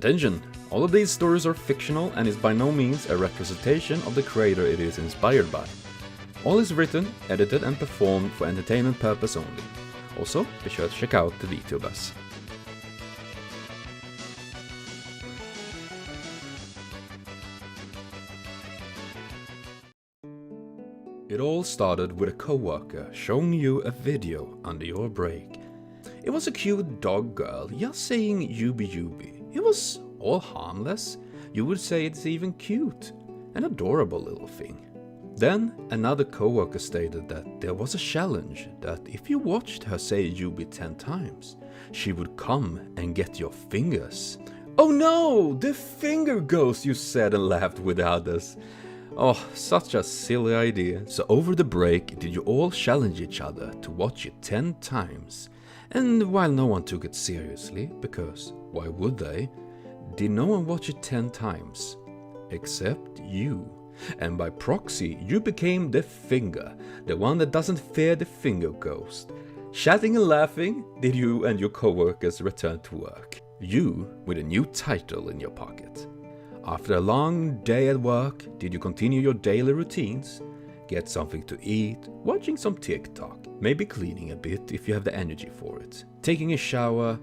Attention! All of these stories are fictional and is by no means a representation of the creator it is inspired by. All is written, edited and performed for entertainment purpose only. Also, be sure to check out the Vtubers. It all started with a coworker showing you a video under your break. It was a cute dog girl just saying "yubi yubi." It was all harmless. You would say it's even cute. An adorable little thing. Then another coworker stated that there was a challenge that if you watched her say "yubi" 10 times, she would come and get your fingers. "Oh no, the finger ghost," you said and laughed with others. Oh, such a silly idea. So over the break, did you all challenge each other to watch it 10 times? And while no one took it seriously, because why would they, did no one watch it 10 times? Except you. And by proxy, you became the finger, the one that doesn't fear the finger ghost. Chatting and laughing, did you and your coworkers return to work? You with a new title in your pocket. After a long day at work, did you continue your daily routines? Get something to eat, watching some TikTok, maybe cleaning a bit if you have the energy for it, taking a shower,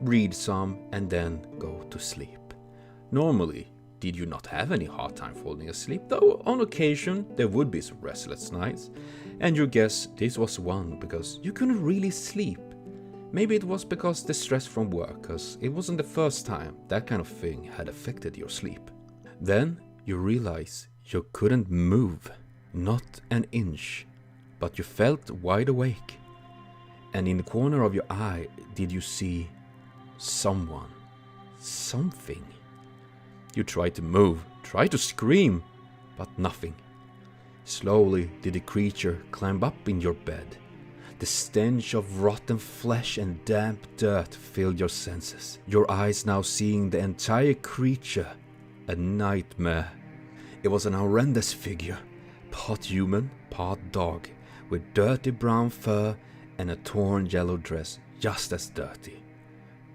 read some, and then go to sleep. Normally, did you not have any hard time falling asleep, though on occasion there would be some restless nights, and you guess this was one because you couldn't really sleep. Maybe it was because the stress from work, cause it wasn't the first time that kind of thing had affected your sleep. Then you realize you couldn't move, not an inch, but you felt wide awake. And in the corner of your eye, did you see someone, something? You tried to move, tried to scream, but nothing. Slowly did the creature climb up in your bed. The stench of rotten flesh and damp dirt filled your senses. Your eyes now seeing the entire creature. A nightmare. It was an horrendous figure. Part human, part dog. With dirty brown fur and a torn yellow dress just as dirty.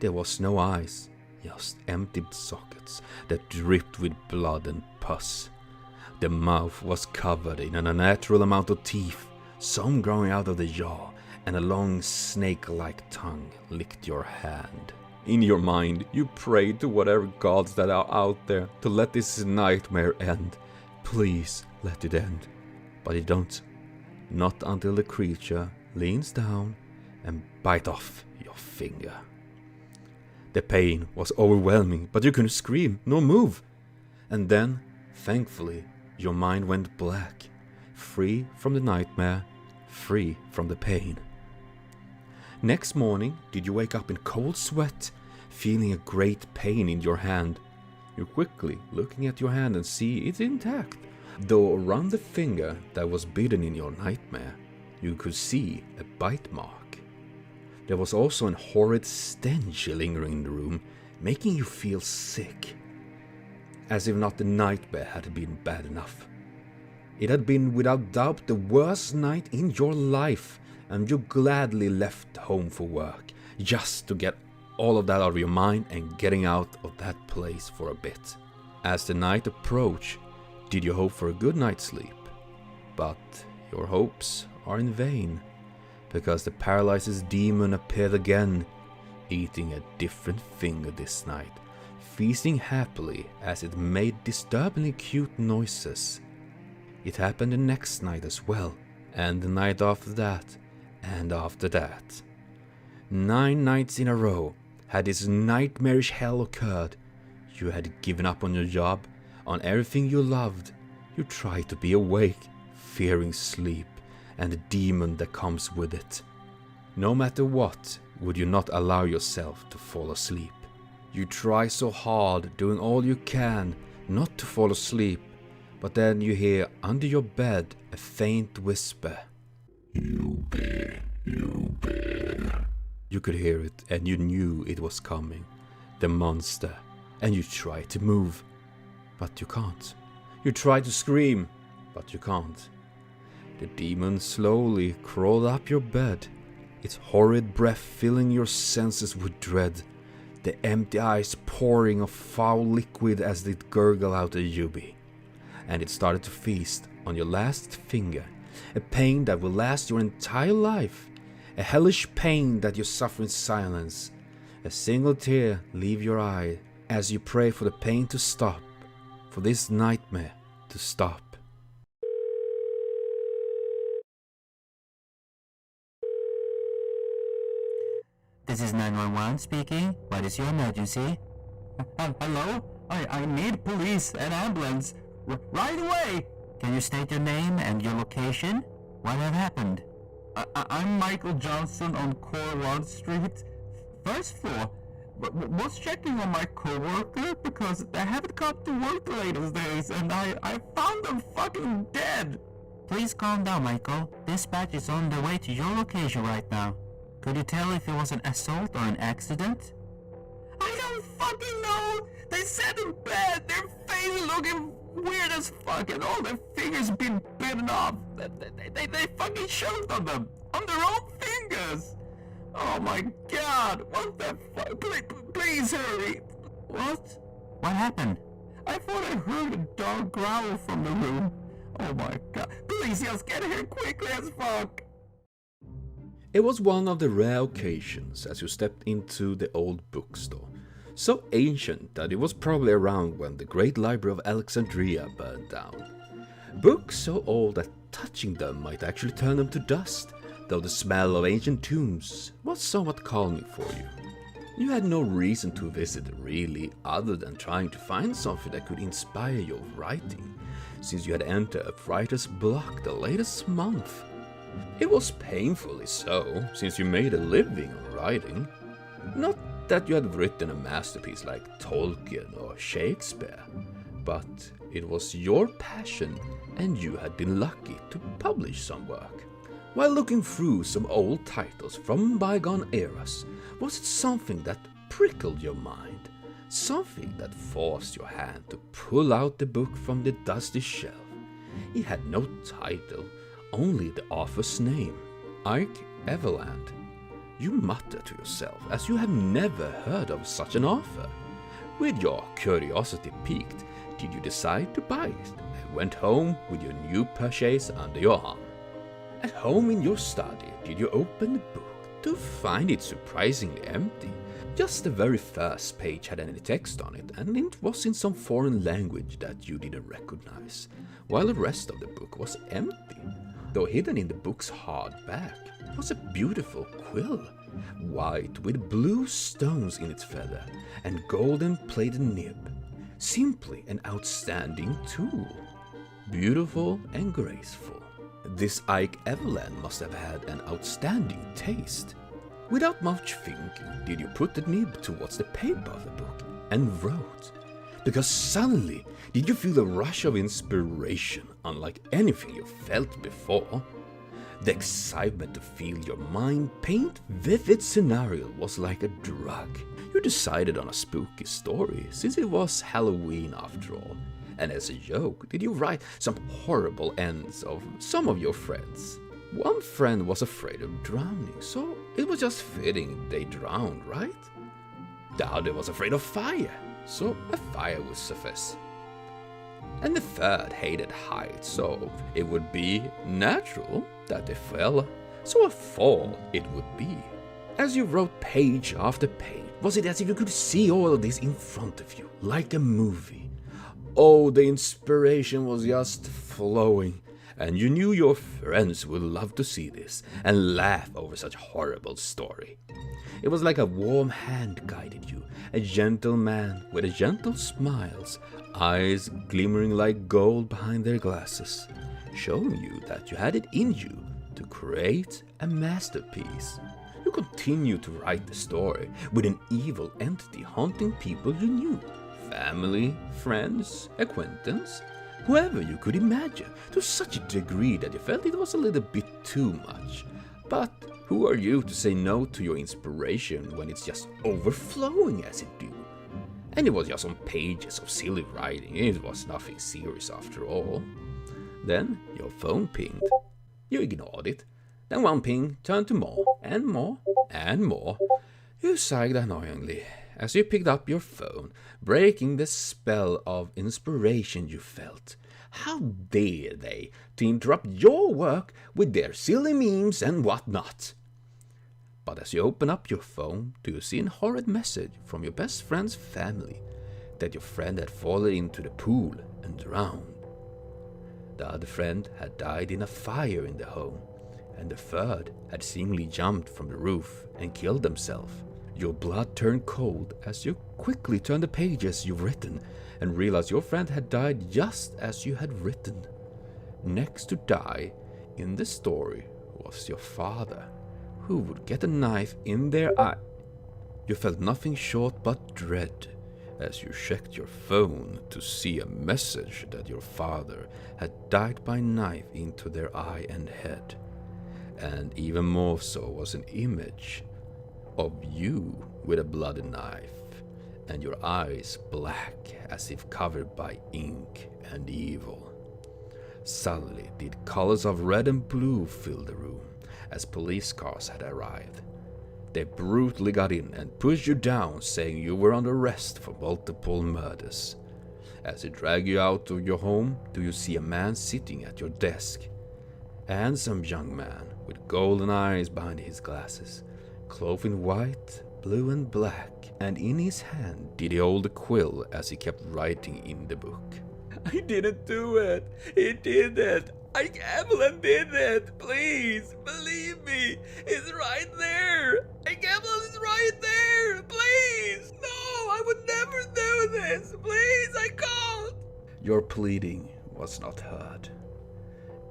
There was no eyes. Just empty sockets that dripped with blood and pus. The mouth was covered in an unnatural amount of teeth. Some growing out of the jaw, and a long snake-like tongue licked your hand. In your mind, you prayed to whatever gods that are out there to let this nightmare end. Please let it end. But it don't. Not until the creature leans down and bites off your finger. The pain was overwhelming, but you couldn't scream nor move. And then, thankfully, your mind went black, free from the nightmare, free from the pain. Next morning, did you wake up in cold sweat, feeling a great pain in your hand? You're quickly looking at your hand and see it's intact, though around the finger that was bitten in your nightmare, you could see a bite mark. There was also a horrid stench lingering in the room, making you feel sick. As if not the nightmare had been bad enough. It had been without doubt the worst night in your life, and you gladly left home for work, just to get all of that out of your mind and getting out of that place for a bit. As the night approached, did you hope for a good night's sleep? But your hopes are in vain, because the paralysis demon appeared again, eating a different finger this night, feasting happily as it made disturbingly cute noises. It happened the next night as well, and the night after that, and after that. 9 nights in a row had this nightmarish hell occurred. You had given up on your job, on everything you loved. You tried to be awake, fearing sleep and the demon that comes with it. No matter what, would you not allow yourself to fall asleep. You try so hard, doing all you can, not to fall asleep, but then you hear under your bed a faint whisper. "Yubi, Yubi." You could hear it and you knew it was coming, the monster, and you try to move, but you can't. You try to scream, but you can't. The demon slowly crawled up your bed, its horrid breath filling your senses with dread, the empty eyes pouring a foul liquid as it gurgled out of Yubi. And it started to feast on your last finger, a pain that will last your entire life, a hellish pain that you suffer in silence. A single tear leave your eye as you pray for the pain to stop, for this nightmare to stop. This is 911 speaking. What is your emergency? Hello? I need police and ambulance. Right away! Can you state your name and your location? What have happened? I'm Michael Johnson on Korone Street, first floor. Was checking on my coworker because they haven't come to work the latest days and I found them fucking dead. Please calm down, Michael. Dispatch is on their way to your location right now. Could you tell if it was an assault or an accident? I don't fucking know! They said in bed, their face looking weird as fuck and all their fingers been bitten off. They fucking choked on them, on their own fingers! Oh my god, what the fuck? Please hurry! What? What happened? I thought I heard a dog growl from the room. Oh my god, please just get here quickly as fuck! It was one of the rare occasions as you stepped into the old bookstore, so ancient that it was probably around when the great library of Alexandria burned down. Books so old that touching them might actually turn them to dust, though the smell of ancient tombs was somewhat calming for you. You had no reason to visit really, other than trying to find something that could inspire your writing, since you had entered a writer's block the latest month. It was painfully so, since you made a living on writing. Not that you had written a masterpiece like Tolkien or Shakespeare, but it was your passion and you had been lucky to publish some work. While looking through some old titles from bygone eras, was it something that prickled your mind? Something that forced your hand to pull out the book from the dusty shelf? It had no title, only the author's name, Ike Eveland. You muttered to yourself as you have never heard of such an author. With your curiosity piqued, did you decide to buy it and went home with your new purchase under your arm? At home in your study, did you open the book to find it surprisingly empty? Just the very first page had any text on it, and it was in some foreign language that you didn't recognize, while the rest of the book was empty. Though hidden in the book's hard back was a beautiful quill, white with blue stones in its feather and golden plated nib. Simply an outstanding tool. Beautiful and graceful. This Ike Eveland must have had an outstanding taste. Without much thinking, did you put the nib towards the paper of the book and wrote? Because suddenly, did you feel a rush of inspiration unlike anything you felt before? The excitement to feel your mind paint vivid scenario was like a drug. You decided on a spooky story, since it was Halloween after all. And as a joke, did you write some horrible ends of some of your friends? One friend was afraid of drowning, so it was just fitting they drowned, right? The other was afraid of fire, so a fire would suffice. And the third hated heights, so it would be natural that they fell, so a fall it would be. As you wrote page after page, was it as if you could see all of this in front of you, like a movie? Oh, the inspiration was just flowing, and you knew your friends would love to see this and laugh over such a horrible story. It was like a warm hand guided you, a gentle man with a gentle smiles, eyes glimmering like gold behind their glasses, showing you that you had it in you to create a masterpiece. You continued to write the story with an evil entity haunting people you knew, family, friends, acquaintance, whoever you could imagine, to such a degree that you felt it was a little bit too much. But who are you to say no to your inspiration when it's just overflowing as it do? And it was just some pages of silly writing, it was nothing serious after all. Then your phone pinged. You ignored it. Then one ping turned to more, and more, and more. You sighed annoyingly, as you picked up your phone, breaking the spell of inspiration you felt. How dare they to interrupt your work with their silly memes and whatnot? But as you open up your phone, do you see a horrid message from your best friend's family that your friend had fallen into the pool and drowned. The other friend had died in a fire in the home, and the third had seemingly jumped from the roof and killed himself. Your blood turned cold as you quickly turned the pages you've written and realized your friend had died just as you had written. Next to die in the story was your father, who would get a knife in their eye. You felt nothing short but dread as you checked your phone to see a message that your father had died by knife into their eye and head. And even more so was an image of you with a bloody knife and your eyes black as if covered by ink and evil. Suddenly did colors of red and blue fill the room as police cars had arrived. They brutally got in and pushed you down, saying you were under arrest for multiple murders. As they drag you out of your home, do you see a man sitting at your desk. A handsome young man with golden eyes behind his glasses, clothed in white, blue and black, and in his hand did he hold a quill as he kept writing in the book. I didn't do it. He did it. Ike Eveland did it! Please, believe me! It's right there! Ike Eveland is right there! Please! No, I would never do this! Please, I can't! Your pleading was not heard.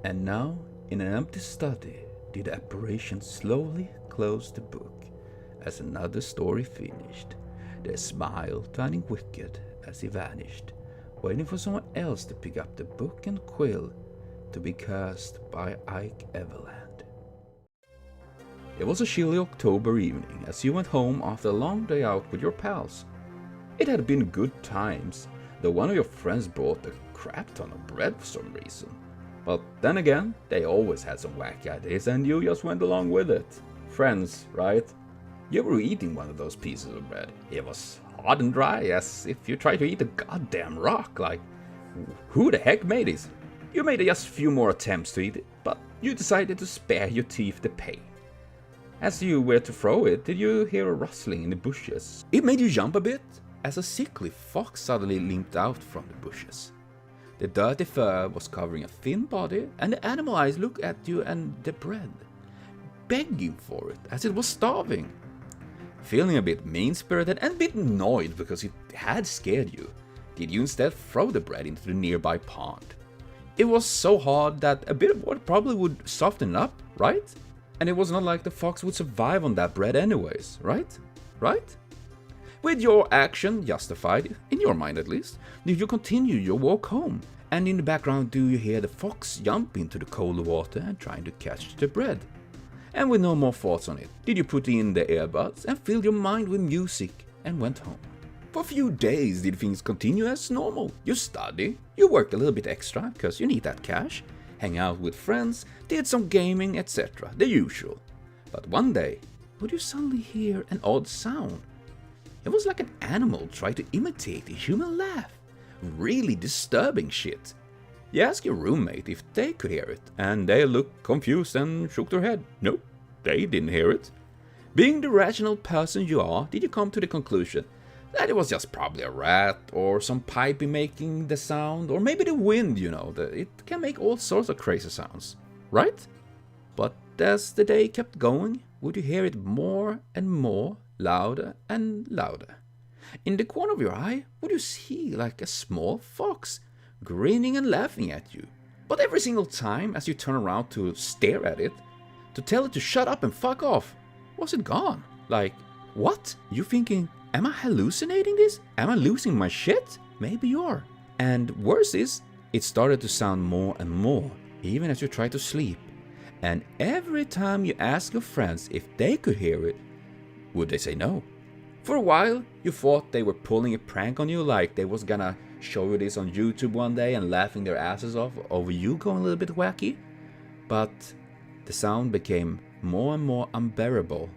And now, in an empty study, did the apparition slowly close the book as another story finished, their smile turning wicked as he vanished, waiting for someone else to pick up the book and quill to be cursed by Ike Eveland. It was a chilly October evening as you went home after a long day out with your pals. It had been good times, though one of your friends brought a crap ton of bread for some reason. But then again, they always had some wacky ideas and you just went along with it. Friends, right? You were eating one of those pieces of bread. It was hard and dry, as if you tried to eat a goddamn rock. Like, who the heck made this? You made just a few more attempts to eat it, but you decided to spare your teeth the pain. As you were to throw it, did you hear a rustling in the bushes? It made you jump a bit, as a sickly fox suddenly limped out from the bushes. The dirty fur was covering a thin body, and the animal eyes looked at you and the bread, begging for it, as it was starving. Feeling a bit mean-spirited and a bit annoyed because it had scared you, did you instead throw the bread into the nearby pond? It was so hard that a bit of water probably would soften it up, right? And it was not like the fox would survive on that bread anyways, right? Right? With your action justified, in your mind at least, did you continue your walk home? And in the background do you hear the fox jump into the cold water and trying to catch the bread? And with no more thoughts on it, did you put in the earbuds and fill your mind with music and went home? For a few days did things continue as normal. You study, you worked a little bit extra because you need that cash, hang out with friends, did some gaming, etc. The usual. But one day, would you suddenly hear an odd sound? It was like an animal trying to imitate a human laugh. Really disturbing shit. You asked your roommate if they could hear it, and they looked confused and shook their head. Nope, they didn't hear it. Being the rational person you are, did you come to the conclusion that it was just probably a rat or some piping making the sound, or maybe the wind, it can make all sorts of crazy sounds, right? But as the day kept going, would you hear it more and more, louder and louder? In the corner of your eye, would you see like a small fox, grinning and laughing at you? But every single time as you turn around to stare at it, to tell it to shut up and fuck off, was it gone? Like, what? You thinking, am I hallucinating this? Am I losing my shit? Maybe you are. And worse is, it started to sound more and more, even as you try to sleep. And every time you ask your friends if they could hear it, would they say no? For a while, you thought they were pulling a prank on you, like they was gonna show you this on YouTube one day and laughing their asses off over you going a little bit wacky. But the sound became more and more unbearable,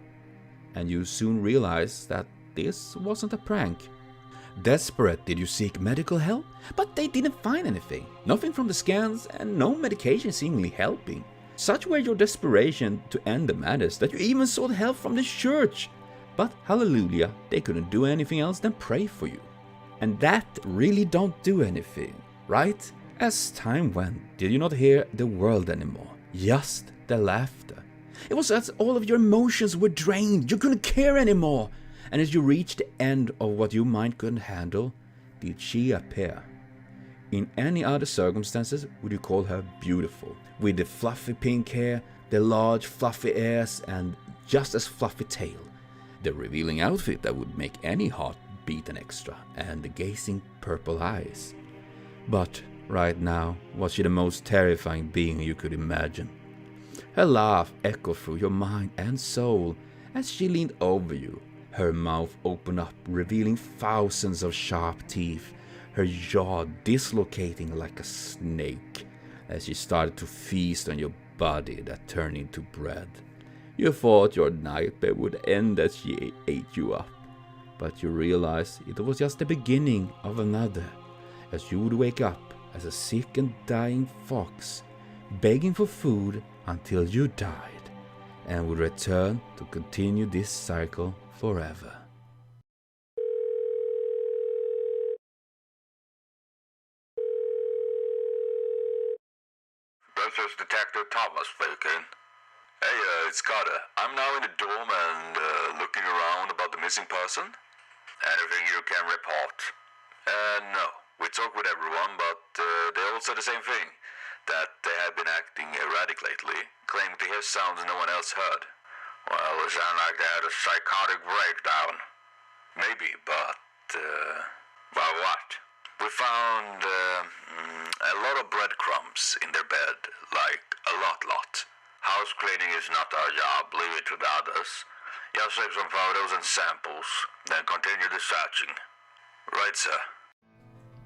and you soon realized that this wasn't a prank. Desperate, did you seek medical help? But they didn't find anything. Nothing from the scans and no medication seemingly helping. Such were your desperation to end the matters that you even sought help from the church. But hallelujah, they couldn't do anything else than pray for you. And that really don't do anything, right? As time went, did you not hear the world anymore? Just the laughter. It was as all of your emotions were drained, you couldn't care anymore. And as you reached the end of what your mind couldn't handle, did she appear. In any other circumstances would you call her beautiful, with the fluffy pink hair, the large fluffy ears and just as fluffy tail, the revealing outfit that would make any heart beat an extra, and the gazing purple eyes. But right now was she the most terrifying being you could imagine. Her laugh echoed through your mind and soul as she leaned over you, her mouth opened up, revealing thousands of sharp teeth, her jaw dislocating like a snake as she started to feast on your body that turned into bread. You thought your nightmare would end as she ate you up, but you realized it was just the beginning of another, as you would wake up as a sick and dying fox, begging for food until you died, and would return to continue this cycle forever. This is Detective Thomas speaking. Hey, it's Carter. I'm now in the dorm and looking around about the missing person. Anything you can report? No. We talked with everyone, but they all said the same thing. That they have been acting erratic lately, claiming to hear sounds no one else heard. Well, it sounded like they had a psychotic breakdown. Maybe, but, well, what? We found a lot of breadcrumbs in their bed, like a lot. House cleaning is not our job, leave it to the others. Just save some photos and samples, then continue the searching. Right, sir.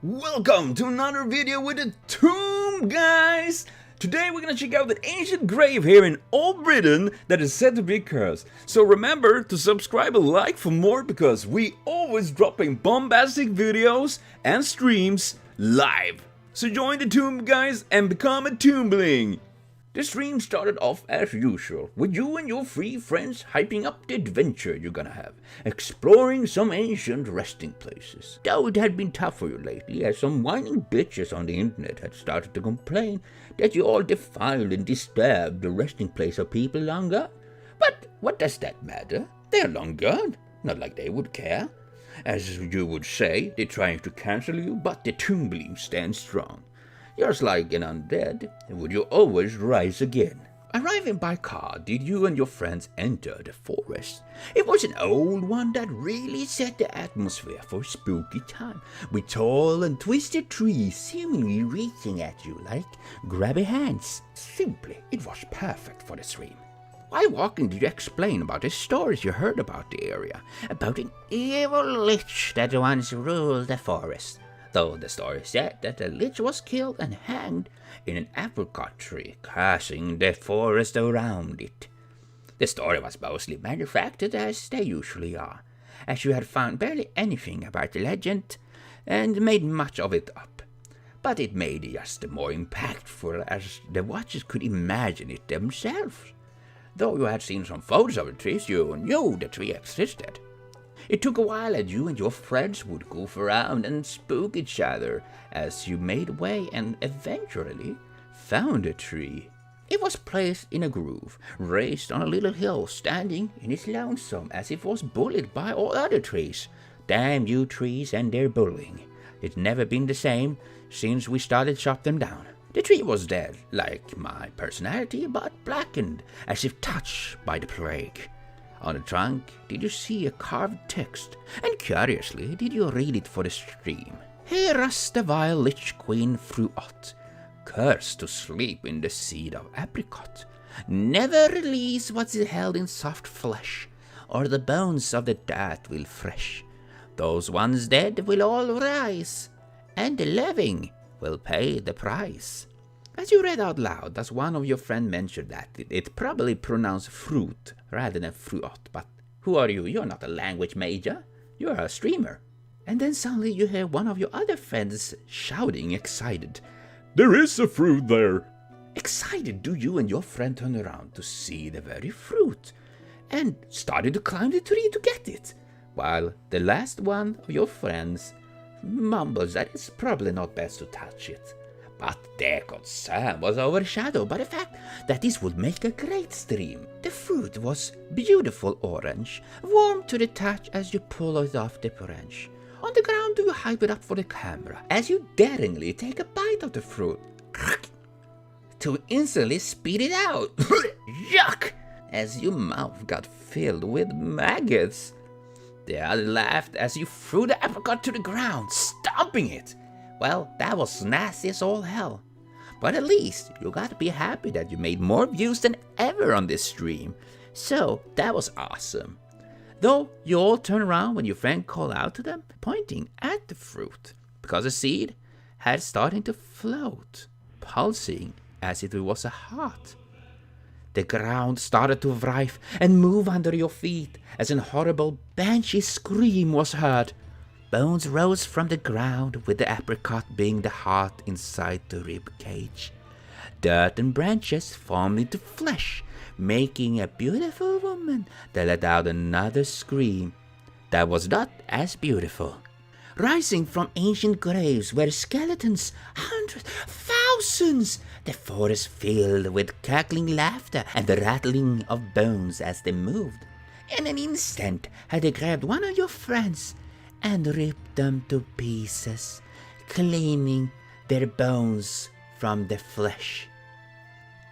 Welcome to another video with the tomb, guys! Today we're gonna check out that ancient grave here in Old Britain that is said to be cursed. So remember to subscribe and like for more, because we always dropping bombastic videos and streams live. So join the tomb, guys, and become a tombling! The stream started off as usual, with you and your 3 friends hyping up the adventure you're gonna have, exploring some ancient resting places. Though it had been tough for you lately, as some whining bitches on the internet had started to complain that you all defiled and disturbed the resting place of people long gone. But what does that matter? They're long gone, not like they would care. As you would say, they're trying to cancel you, but the tomb belief stands strong. Just like an undead, would you always rise again? Arriving by car, did you and your friends enter the forest? It was an old one that really set the atmosphere for a spooky time, with tall and twisted trees seemingly reaching at you like grabby hands. Simply, it was perfect for the stream. While walking, did you explain about the stories you heard about the area, about an evil lich that once ruled the forest? Though the story said that the lich was killed and hanged in an apricot tree, cursing the forest around it. The story was mostly manufactured, as they usually are, as you had found barely anything about the legend and made much of it up. But it made it just more impactful, as the watchers could imagine it themselves. Though you had seen some photos of the trees, you knew the tree existed. It took a while, and you and your friends would goof around and spook each other as you made way and eventually found a tree. It was placed in a grove, raised on a little hill, standing in its lonesome as if it was bullied by all other trees. Damn you trees and their bullying. It's never been the same since we started chop them down. The tree was dead, like my personality, but blackened as if touched by the plague. On the trunk, did you see a carved text? And curiously, did you read it for the stream? Here rests the vile lich queen Froot, cursed to sleep in the seed of apricot. Never release what's held in soft flesh, or the bones of the dead will fresh. Those once dead will all rise, and the living will pay the price. As you read out loud, as one of your friends mentioned that it probably pronounced fruit rather than fruit, but who are you? You're not a language major. You're a streamer. And then suddenly you hear one of your other friends shouting excited. There is a fruit there! Excited do you and your friend turn around to see the very fruit and started to climb the tree to get it, while the last one of your friends mumbles that it's probably not best to touch it. But their concern was overshadowed by the fact that this would make a great stream. The fruit was beautiful orange, warm to the touch as you pull it off the branch. On the ground you hype it up for the camera as you daringly take a bite of the fruit to instantly spit it out. Yuck! As your mouth got filled with maggots. The other laughed as you threw the apricot to the ground, stomping it. Well, that was nasty as all hell. But at least you got to be happy that you made more views than ever on this stream. So that was awesome. Though you all turn around when your friend called out to them, pointing at the fruit, because the seed had started to float, pulsing as if it was a heart. The ground started to writhe and move under your feet as a horrible banshee scream was heard. Bones rose from the ground with the apricot being the heart inside the rib cage. Dirt and branches formed into flesh, making a beautiful woman that let out another scream that was not as beautiful. Rising from ancient graves were skeletons, hundreds, thousands, the forest filled with cackling laughter and the rattling of bones as they moved. In an instant had they grabbed one of your friends and ripped them to pieces, cleaning their bones from the flesh.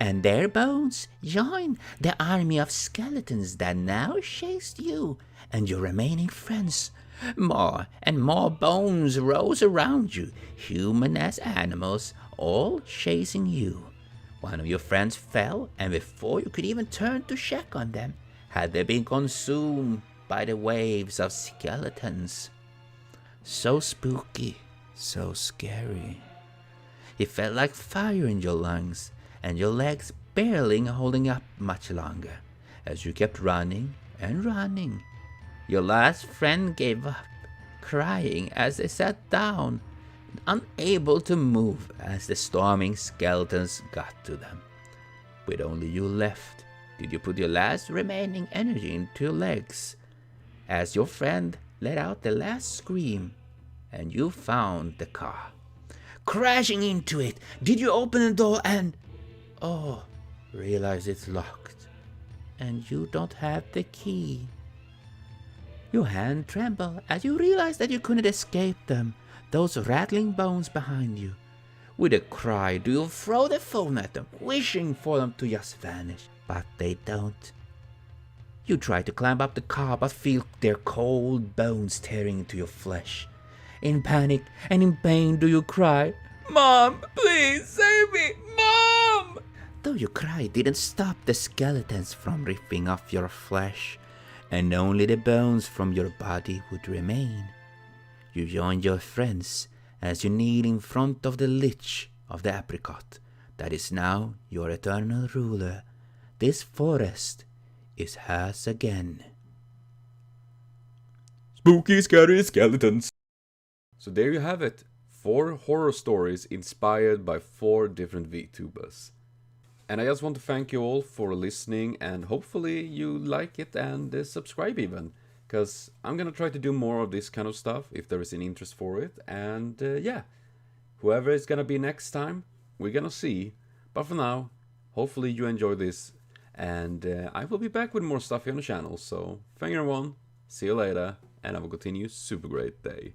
And their bones joined the army of skeletons that now chased you and your remaining friends. More and more bones rose around you, human as animals, all chasing you. One of your friends fell, and before you could even turn to check on them, had they been consumed by the waves of skeletons. So spooky, so scary. It felt like fire in your lungs, and your legs barely holding up much longer, as you kept running and running. Your last friend gave up, crying as they sat down, unable to move as the storming skeletons got to them. With only you left, did you put your last remaining energy into your legs, as your friend let out the last scream, and you found the car. Crashing into it, did you open the door and... realize it's locked, and you don't have the key. Your hand trembled as you realized that you couldn't escape them, those rattling bones behind you. With a cry, do you throw the phone at them, wishing for them to just vanish, but they don't. You try to climb up the car, but feel their cold bones tearing into your flesh. In panic and in pain do you cry, Mom, please save me, Mom! Though your cry didn't stop the skeletons from ripping off your flesh, and only the bones from your body would remain. You joined your friends as you kneel in front of the lich of the apricot that is now your eternal ruler. This forest is hers again. Spooky, scary skeletons. So there you have it. 4 horror stories inspired by 4 different VTubers. And I just want to thank you all for listening, and hopefully you like it and subscribe even. Because I'm gonna try to do more of this kind of stuff if there is an interest for it. And yeah, whoever is gonna be next time, we're gonna see. But for now, hopefully you enjoy this. And I will be back with more stuff here on the channel. So thank you everyone, see you later, and have a continued super great day.